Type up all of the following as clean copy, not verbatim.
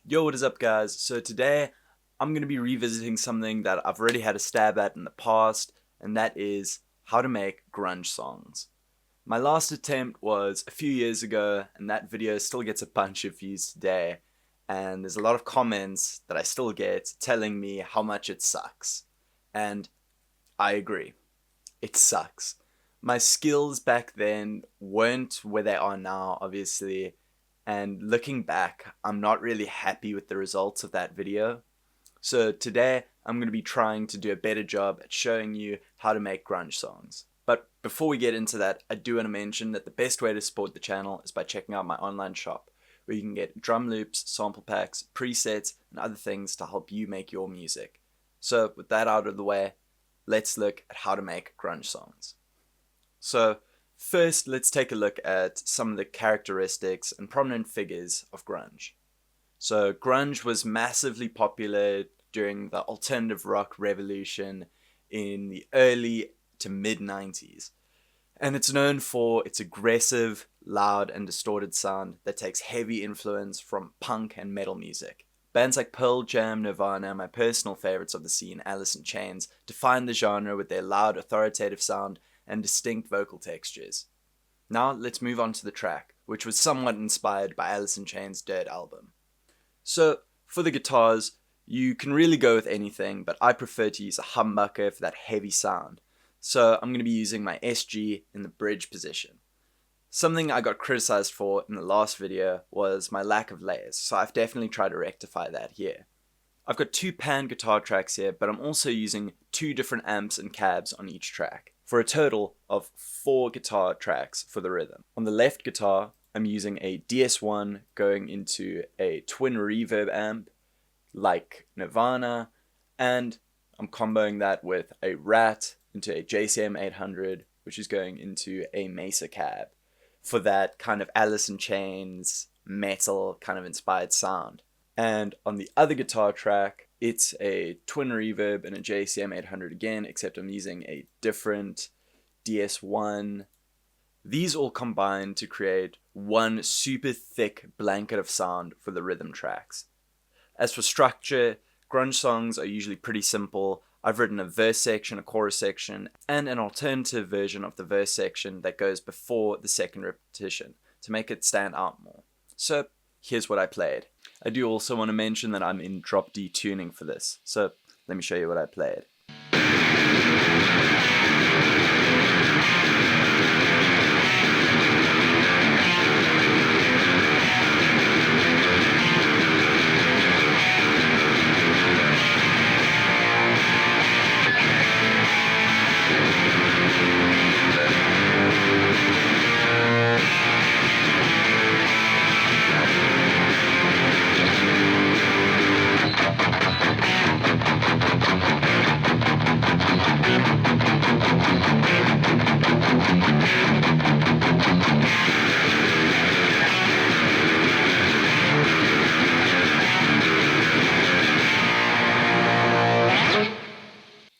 Yo, what is up, guys? So today I'm going to be revisiting something that I've already had a stab at in the past, and that is how to make grunge songs. My last attempt was a few years ago, and that video still gets a bunch of views today, and there's a lot of comments that I still get telling me how much it sucks. And I agree. It sucks. My skills back then weren't where they are now, obviously, and looking back, I'm not really happy with the results of that video. So today, I'm going to be trying to do a better job at showing you how to make grunge songs. But before we get into that, I do want to mention that the best way to support the channel is by checking out my online shop, where you can get drum loops, sample packs, presets, and other things to help you make your music. So with that out of the way, let's look at how to make grunge songs. So first, let's take a look at some of the characteristics and prominent figures of grunge. So grunge was massively popular during the alternative rock revolution in the early to mid 90s. And it's known for its aggressive, loud, and distorted sound that takes heavy influence from punk and metal music. Bands like Pearl Jam, Nirvana, and my personal favorites of the scene, Alice in Chains, define the genre with their loud, authoritative sound and distinct vocal textures. Now let's move on to the track, which was somewhat inspired by Alice in Chains' Dirt album. So for the guitars, you can really go with anything, but I prefer to use a humbucker for that heavy sound. So I'm going to be using my SG in the bridge position. Something I got criticized for in the last video was my lack of layers, so I've definitely tried to rectify that here. I've got two pan guitar tracks here, but I'm also using two different amps and cabs on each track, for a total of 4 guitar tracks for the rhythm. On the left guitar, I'm using a DS1 going into a twin reverb amp, like Nirvana, and I'm comboing that with a Rat into a JCM 800, which is going into a Mesa cab, for that kind of Alice in Chains, metal kind of inspired sound. And on the other guitar track, it's a twin reverb and a JCM 800 again, except I'm using a different DS1. These all combine to create one super thick blanket of sound for the rhythm tracks. As for structure, grunge songs are usually pretty simple. I've written a verse section, a chorus section, and an alternative version of the verse section that goes before the second repetition to make it stand out more. So here's what I played. I do also want to mention that I'm in drop D tuning for this, so let me show you what I played.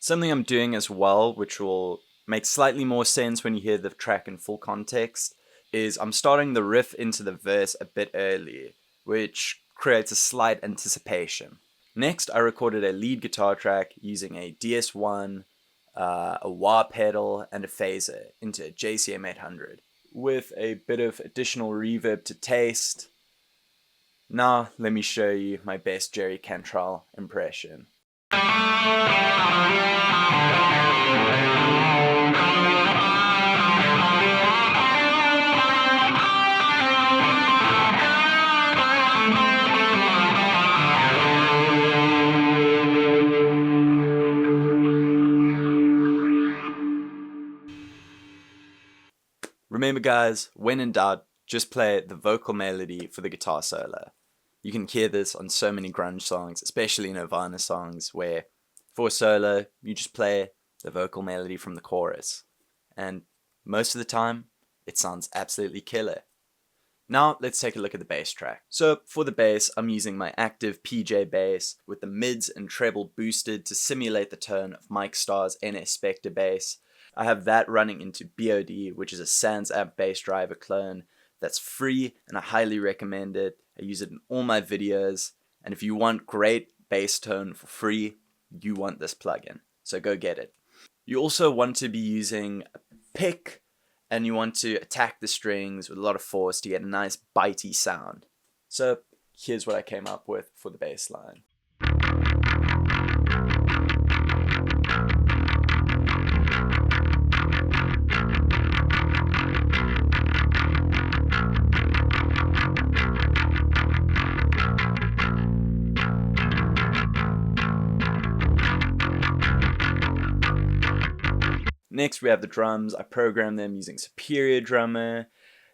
Something I'm doing as well, which will make slightly more sense when you hear the track in full context, is I'm starting the riff into the verse a bit early, which creates a slight anticipation. Next, I recorded a lead guitar track using a DS1, a wah pedal, and a phaser into a JCM 800, with a bit of additional reverb to taste. Now, let me show you my best Jerry Cantrell impression. Remember guys, when in doubt, just play the vocal melody for the guitar solo. You can hear this on so many grunge songs, especially Nirvana songs, where for a solo, you just play the vocal melody from the chorus. And most of the time, it sounds absolutely killer. Now let's take a look at the bass track. So for the bass, I'm using my active PJ bass with the mids and treble boosted to simulate the tone of Mike Starr's NS Spectre bass. I have that running into BOD, which is a Sans Amp bass driver clone that's free and I highly recommend it. I use it in all my videos And if you want great bass tone for free, you want this plugin. So go get it. You also want to be using a pick, and you want to attack the strings with a lot of force to get a nice bitey sound. So here's what I came up with for the bass line. Next we have the drums. I programmed them using Superior Drummer,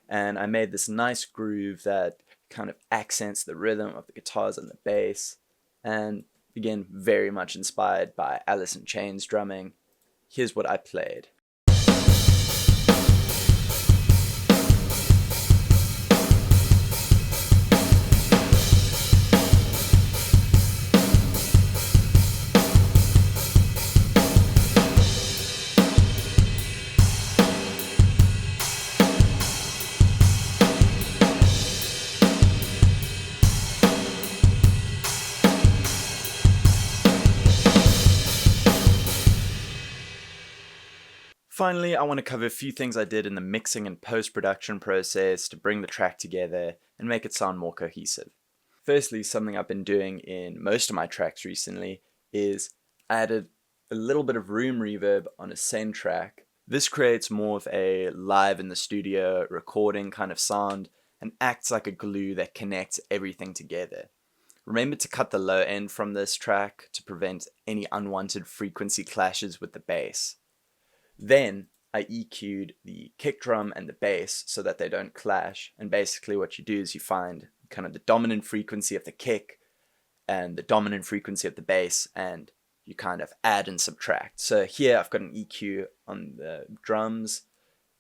and I made this nice groove that kind of accents the rhythm of the guitars and the bass, and again, very much inspired by Alice in Chains drumming. Here's what I played. Finally, I want to cover a few things I did in the mixing and post-production process to bring the track together and make it sound more cohesive. Firstly, something I've been doing in most of my tracks recently is I added a little bit of room reverb on a send track. This creates more of a live in the studio recording kind of sound and acts like a glue that connects everything together. Remember to cut the low end from this track to prevent any unwanted frequency clashes with the bass. Then I EQ'd the kick drum and the bass so that they don't clash, and basically what you do is you find kind of the dominant frequency of the kick and the dominant frequency of the bass, and you kind of add and subtract. So here I've got an EQ on the drums,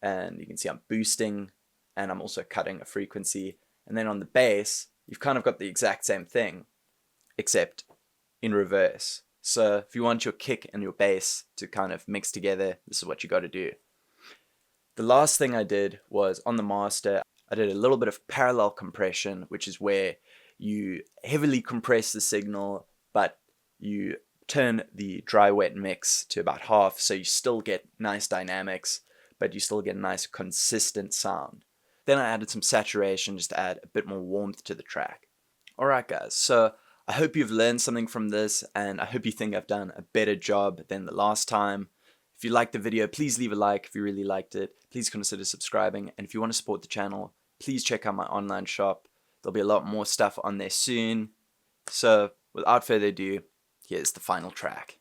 and you can see I'm boosting and I'm also cutting a frequency, and then on the bass you've kind of got the exact same thing except in reverse. So if you want your kick and your bass to kind of mix together, this is what you got to do. The last thing I did was on the master, I did a little bit of parallel compression, which is where you heavily compress the signal, but you turn the dry wet mix to about half, so you still get nice dynamics, but you still get a nice consistent sound. Then I added some saturation just to add a bit more warmth to the track. Alright guys, so I hope you've learned something from this, and I hope you think I've done a better job than the last time. If you liked the video, please leave a like. If you really liked it, please consider subscribing. And if you want to support the channel, please check out my online shop. There'll be a lot more stuff on there soon. So without further ado, here's the final track.